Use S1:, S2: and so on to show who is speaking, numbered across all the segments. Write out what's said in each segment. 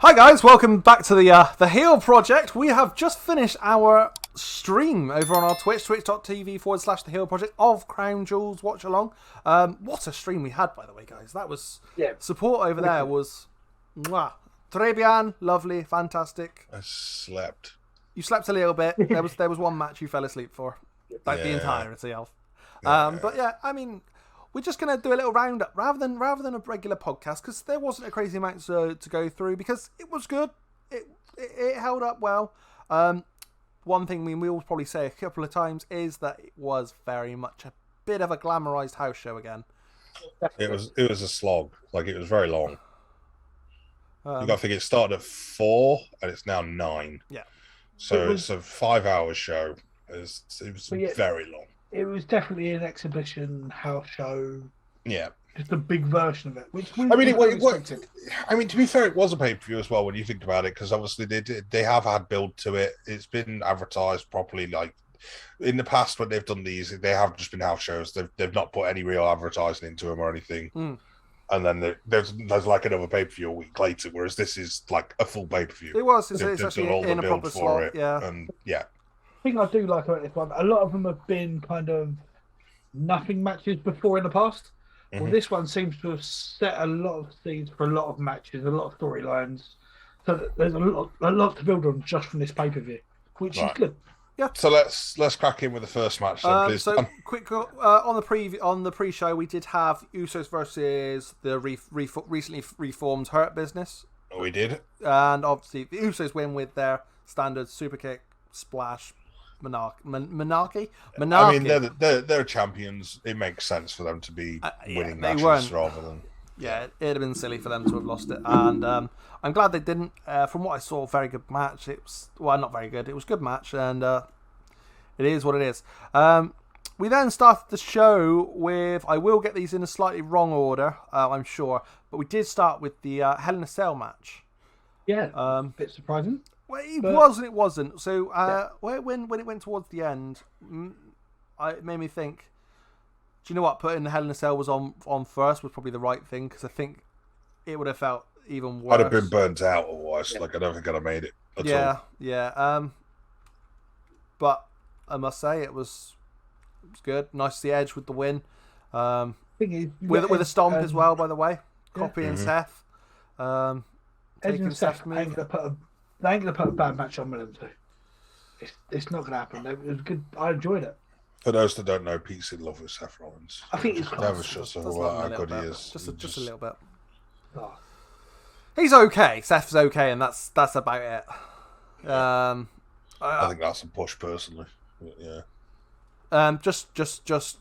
S1: Hi guys, welcome back to the Heel Project. We have just finished our stream over on our Twitch, twitch.tv/The Heel Project of Crown Jewel's Watch Along. What a stream we had, by the way, guys. That was support over there was mwah, très bien, lovely, fantastic.
S2: I slept.
S1: You slept a little bit. There was one match you fell asleep for, like the entirety of. But yeah, I mean, we're just going to do a little roundup rather than a regular podcast because there wasn't a crazy amount to go through because it was good. It held up well. One thing we will probably say a couple of times is that it was very much a bit of a glamorized house show again.
S2: It was a slog. Like, it was very long. You got to think it started at 4 and it's now 9.
S1: Yeah.
S2: So it's a 5-hour show. It was very long.
S3: It was definitely an exhibition house show.
S2: Yeah.
S3: Just a big version of it. Which
S2: I mean, to be fair, it was a pay-per-view as well when you think about it, because obviously they have had build to it. It's been advertised properly. Like in the past when they've done these, they have just been house shows. They've not put any real advertising into them or anything. And then there's like another pay-per-view a week later, whereas this is like a full pay-per-view.
S1: It was. It's actually in a proper slot. Yeah.
S2: And yeah.
S3: The thing I do like about this one, a lot of them have been kind of nothing matches before in the past. Well, this one seems to have set a lot of scenes for a lot of matches, a lot of storylines. So that there's a lot to build on just from this pay-per-view, which is good.
S1: Yeah.
S2: So let's crack in with the first match then, please.
S1: So quick on the pre-show, we did have Usos versus the recently reformed Hurt Business.
S2: We did,
S1: and obviously the Usos win with their standard super kick, splash, monarchy.
S2: I mean, they're champions. It makes sense for them to be winning matches rather than.
S1: Yeah, it'd have been silly for them to have lost it, and I'm glad they didn't. From what I saw, very good match. It was not very good. It was a good match, and it is what it is. We then started the show with. I will get these in a slightly wrong order, I'm sure, but we did start with the Hell in a Cell match.
S3: Yeah, a bit surprising.
S1: Well, it wasn't. So when it went towards the end, it made me think. Do you know what? Putting the Hell in a Cell was on first was probably the right thing because I think it would have felt even worse.
S2: I'd have been burnt out otherwise. Like I don't think I'd have made it at all.
S1: Yeah. But I must say it was good. Nice to see Edge with the win. With a stomp as well, by the way. Copy and Seth.
S3: Edge and Seth ain't gonna put a bad match on with them two. It's not gonna happen. It was good. I enjoyed it.
S2: For those that don't know, Pete's in love with Seth Rollins.
S3: I think he's
S2: never shuts up about how good he is.
S1: Just a little bit.
S3: Oh.
S1: He's okay. Seth's okay, and that's about it.
S2: I think that's a push personally. But yeah.
S1: Just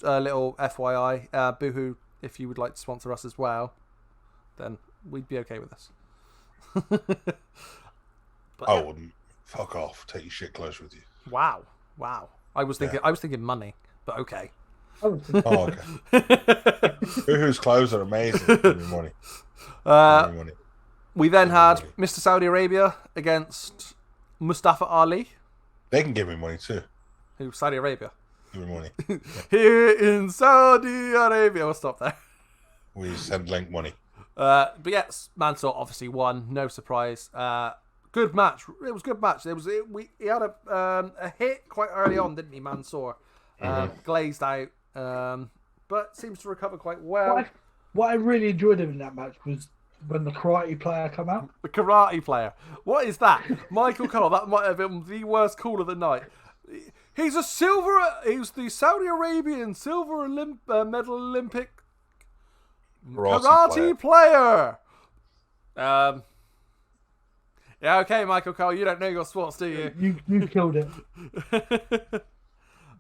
S1: a little FYI. Boohoo, if you would like to sponsor us as well, then we'd be okay with this.
S2: I wouldn't. Fuck off. Take your shit clothes with you.
S1: Wow. I was thinking money, but okay.
S2: Oh, okay. Boohoo's clothes are amazing. Give me money.
S1: We then had Mr. Saudi Arabia against Mustafa Ali.
S2: They can give me money too.
S1: Who? Saudi Arabia.
S2: Give me money.
S1: Here in Saudi Arabia. We'll stop there.
S2: We send Link money.
S1: But yes, Mansoor obviously won. No surprise. Good match. It was a good match. He had a hit quite early on, didn't he, Mansoor? Glazed out, but seems to recover quite well.
S3: What I really enjoyed in that match was when the karate player come out.
S1: The karate player. What is that? Michael Cole. That might have been the worst call of the night. He's the Saudi Arabian silver medal Olympic karate player. Yeah, okay, Michael Cole, you don't know your sports, do you?
S3: You killed it.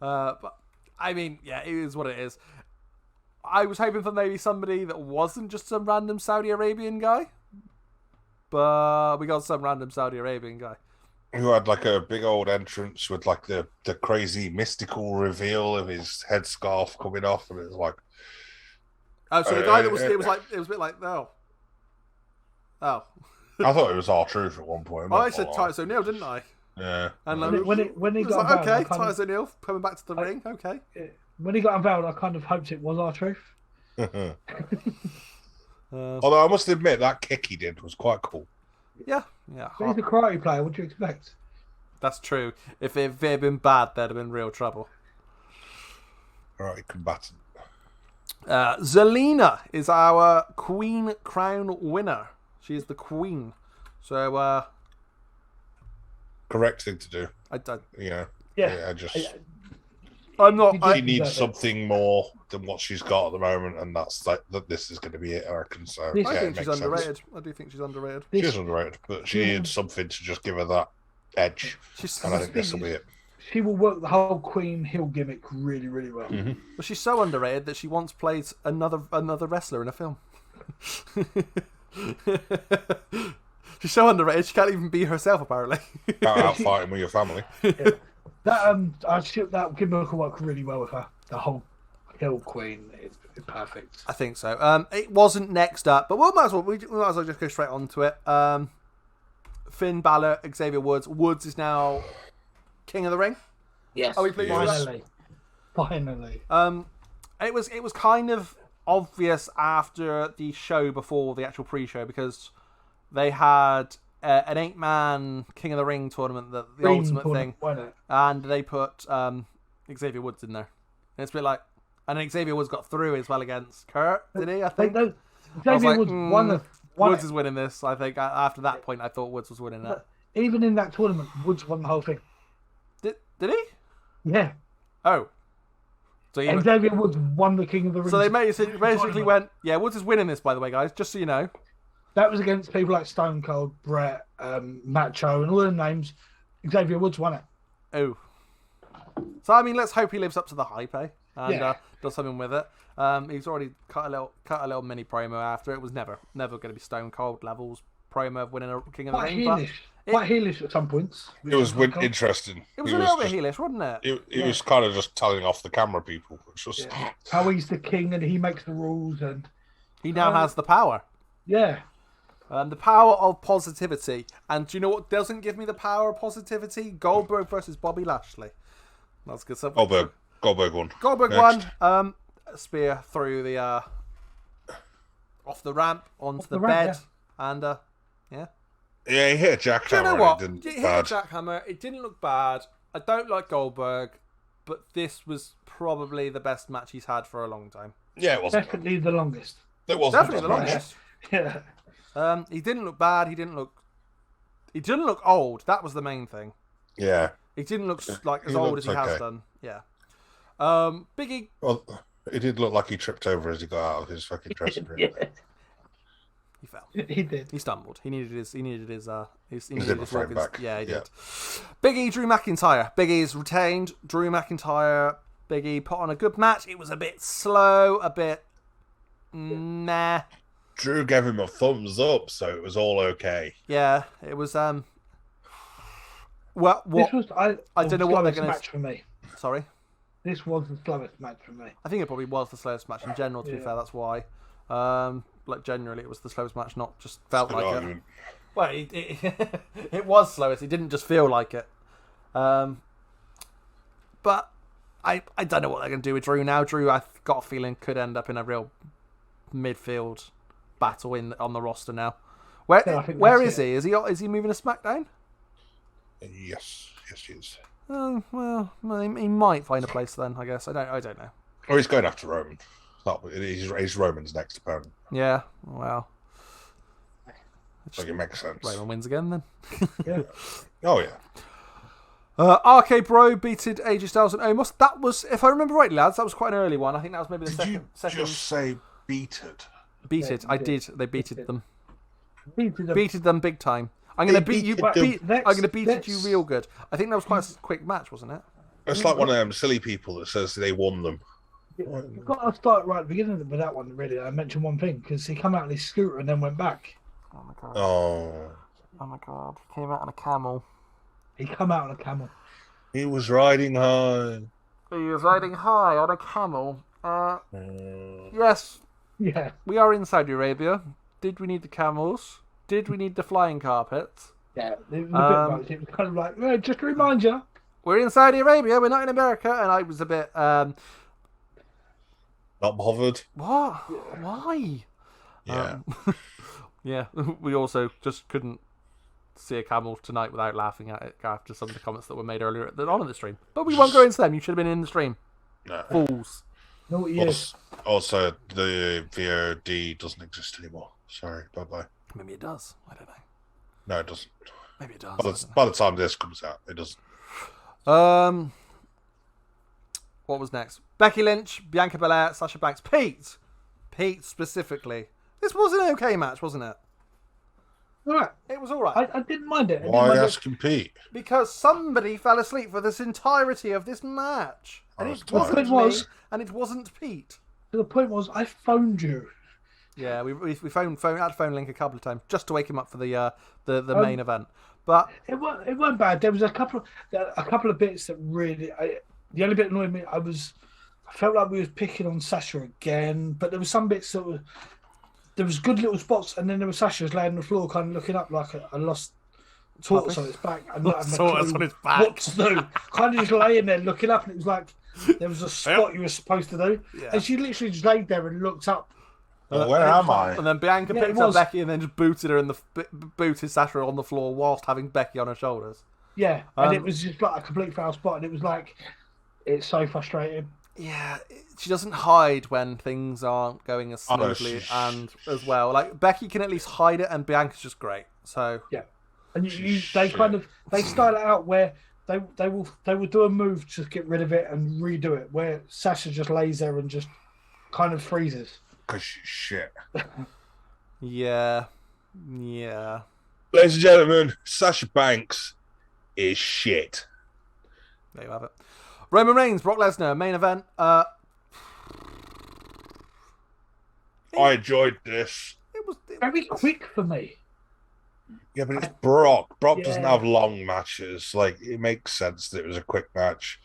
S1: But, I mean, yeah, it is what it is. I was hoping for maybe somebody that wasn't just some random Saudi Arabian guy. But we got some random Saudi Arabian guy.
S2: Who had like a big old entrance with like the crazy mystical reveal of his headscarf coming off, and it was like...
S1: Oh, so the guy that was... It was a bit like, oh.
S2: I thought it was R-Truth at one point.
S1: I said Titus O'Neil, didn't I?
S2: Yeah.
S3: And when he got
S1: like,
S3: unveiled,
S1: okay, Titus O'Neil coming back to the ring. Okay.
S3: When he got unveiled, I kind of hoped it was R-Truth.
S2: Although I must admit that kick he did was quite cool.
S1: Yeah.
S3: But he's a karate player. What do you expect?
S1: That's true. If it had been bad, there'd have been real trouble.
S2: Right, combatant.
S1: Zelina is our Queen Crown winner. She is the Queen. So,
S2: Correct thing to do.
S3: Yeah.
S1: I'm not.
S2: She needs something more than what she's got at the moment, and that's like that. This is going to be it, I reckon. So
S1: I think she's underrated.
S2: Sense.
S1: I do think she's underrated.
S2: She is underrated, but she needs something to just give her that edge. And I think this will be it.
S3: She will work the whole Queen Hill gimmick really, really well.
S2: Mm-hmm.
S1: But she's so underrated that she once played another wrestler in a film. She's so underrated she can't even be herself, apparently.
S2: Out fighting with your family.
S3: Yeah. That gimmick will work really well with her. The whole Hill Queen is perfect.
S1: I think so. It wasn't next up, but we might as well just go straight on to it. Finn Balor, Xavier Woods. Woods is now King of the Ring.
S3: Yes.
S1: Are we pleased with that?
S3: Finally.
S1: It was kind of obvious after the show before the actual pre-show because they had an 8-man King of the Ring tournament, the ultimate thing, and they put Xavier Woods in there. And it's a bit like, and then Xavier Woods got through as well against Kurt, did he? I think.
S3: Xavier Woods won
S1: Woods is winning this. I think after that point, I thought Woods was winning that.
S3: Even in that tournament, Woods won the whole thing.
S1: Did he?
S3: Yeah.
S1: Oh. So
S3: Xavier Woods won the King of the Ring.
S1: So they basically went, yeah, Woods is winning this, by the way, guys, just so you know.
S3: That was against people like Stone Cold, Brett, Macho, and all the names. Xavier Woods won it.
S1: Oh. So, I mean, let's hope he lives up to the hype, eh? And does something with it. He's already cut a little mini promo after. It was never going to be Stone Cold levels promo of winning a King of the Ring.
S3: Quite heelish at some points.
S2: It was interesting.
S1: It was a little bit heelish, wasn't it?
S2: It was kind of just telling off the camera people. It's just
S3: how he's the king and he makes the rules and
S1: he now has the power.
S3: Yeah.
S1: The power of positivity. And do you know what doesn't give me the power of positivity? Goldberg versus Bobby Lashley. That's good stuff.
S2: Goldberg won.
S1: Goldberg won. Spear through the off the ramp onto the bed, and yeah,
S2: he hit a jackhammer.
S1: Do you know what?
S2: He
S1: hit a jackhammer. It didn't look bad. I don't like Goldberg, but this was probably the best match he's had for a long time.
S2: Yeah, it was
S3: definitely the longest.
S2: It was
S1: definitely the longest.
S3: Yeah.
S1: He didn't look bad. He didn't look old. That was the main thing.
S2: Yeah.
S1: He didn't look like as old as he has done. Yeah. Biggie.
S2: Well, it did look like he tripped over as he got out of his fucking dressing room.
S3: Yeah.
S1: He fell.
S3: He did.
S1: He stumbled. He needed his
S2: frame back.
S1: Yeah, he did. Big E, Drew McIntyre. Big E's retained. Drew McIntyre. Big E put on a good match. It was a bit slow, a bit meh.
S2: Drew gave him a thumbs up, so it was all okay.
S1: Yeah, it was. Well, what? I don't know what they're going to.
S3: Match for me.
S1: Sorry.
S3: This was the slowest match for me.
S1: I think it probably was the slowest match in general. To be fair, that's why. Like generally, it was the slowest match. Not just felt like it. Well, it was slowest. It didn't just feel like it. But I don't know what they're going to do with Drew now. Drew, I've got a feeling, could end up in a real midfield battle on the roster now. Where is he? Is he moving to SmackDown?
S2: Yes, he is.
S1: Well, he might find a place then. I guess I don't know.
S2: Or he's going after Roman. He's Roman's next opponent.
S1: Yeah. Well.
S2: Like it makes sense.
S1: Roman wins again then.
S3: Yeah.
S2: Oh yeah.
S1: RK Bro beated AJ Styles and Omos. That was, if I remember rightly, lads, that was quite an early one. I think that was maybe the second.
S2: Did you just say beated?
S1: Beated. I did. They beated them.
S3: Beated
S1: them big time. I'm going to beat you. I'm going to beat you real good. I think that was quite a quick match, wasn't it?
S2: It's like one of them silly people that says they won them.
S3: You've got to start right at the beginning with that one, really. I mentioned one thing, because he came out on his scooter and then went back.
S1: Oh my god.
S2: Oh
S1: my god. He came out on a camel.
S3: He came out on a camel.
S2: He was riding high.
S1: He was riding high on a camel. Yes.
S3: Yeah.
S1: We are in Saudi Arabia. Did we need the camels? Did we need the flying carpets?
S3: Yeah, it was a bit much. It was kind of like, well, just to remind you.
S1: We're in Saudi Arabia, we're not in America, and I was a bit...
S2: Not bothered.
S1: What? Why?
S2: Yeah.
S1: Yeah, we also just couldn't see a camel tonight without laughing at it after some of the comments that were made earlier on in the stream. But we won't go into them. You should have been in the stream.
S2: No.
S1: Fools.
S3: No, yes.
S2: Also, the VOD doesn't exist anymore. Sorry, bye-bye.
S1: Maybe it does. I don't know.
S2: No, it doesn't.
S1: Maybe it does.
S2: By the time this comes out, it doesn't.
S1: What was next? Becky Lynch, Bianca Belair, Sasha Banks, Pete specifically. This was an okay match, wasn't it?
S3: All right.
S1: It was all right.
S3: I didn't mind it.
S2: Why asking Pete?
S1: Because somebody fell asleep for this entirety of this match. And it wasn't me, and it wasn't Pete.
S3: The point was, I phoned you.
S1: Yeah, we had to phone Link a couple of times just to wake him up for the main event. But
S3: it weren't bad. There was a couple of bits that really. The only bit that annoyed me, I felt like we was picking on Sasha again, but there were some bits that were. There was good little spots, and then there was Sasha's laying on the floor, kind of looking up like a lost tortoise on its back, and not having a clue
S1: on its back.
S3: what to do. Kind of just laying there looking up, and it was like there was a spot you were supposed to do, and she literally just laid there and looked up.
S2: Where am I?
S1: And then Bianca picked up Becky and then just booted her booted Sasha on the floor whilst having Becky on her shoulders.
S3: Yeah, and it was just like a complete foul spot, and it was like, it's so frustrating.
S1: Yeah, she doesn't hide when things aren't going as smoothly and as well. Like Becky can at least hide it, and Bianca's just great. So
S3: yeah, and they style it out where they will do a move to get rid of it and redo it, where Sasha just lays there and just kind of freezes.
S2: Because she's shit.
S1: Yeah.
S2: Ladies and gentlemen, Sasha Banks is shit.
S1: There you have it. Roman Reigns, Brock Lesnar, main event.
S2: I enjoyed this.
S1: It was
S3: very quick for me.
S2: Yeah, but it's Brock. Brock doesn't have long matches. Like, it makes sense that it was a quick match.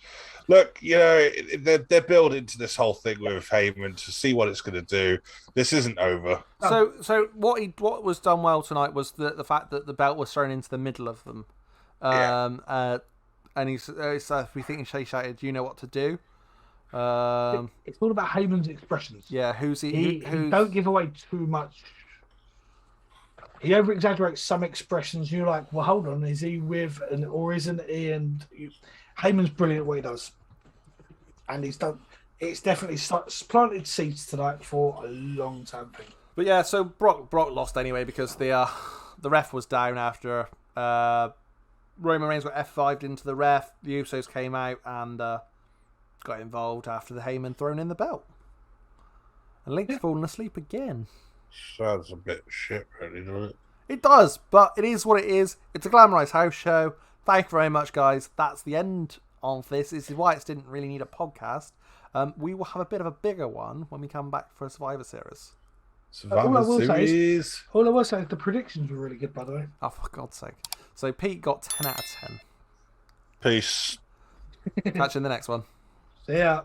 S2: Look, they're building to this whole thing with Heyman to see what it's going to do. This isn't over.
S1: So what was done well tonight was the fact that the belt was thrown into the middle of them. And we think he shouted, "You know what to do."
S3: It's all about Heyman's expressions.
S1: Yeah,
S3: he don't give away too much. He over exaggerates some expressions. You're like, well, hold on, is he with or isn't he? And Heyman's brilliant at what he does, and he's done. It's definitely planted seeds tonight for a long time thing.
S1: But yeah, so Brock lost anyway because the ref was down after Roman Reigns got F5'd into the ref. The Usos came out and got involved after the Heyman thrown in the belt, and Link's fallen asleep again.
S2: Sounds a bit shit, really, doesn't it?
S1: It does, but it is what it is. It's a glamorized house show. Thank you very much, guys. That's the end of this. This is why it didn't really need a podcast. We will have a bit of a bigger one when we come back for Survivor Series.
S2: All I will say is
S3: the predictions were really good, by the way.
S1: Oh, for God's sake. So Pete got 10 out of 10.
S2: Peace.
S1: Catch you in the next one.
S3: See ya.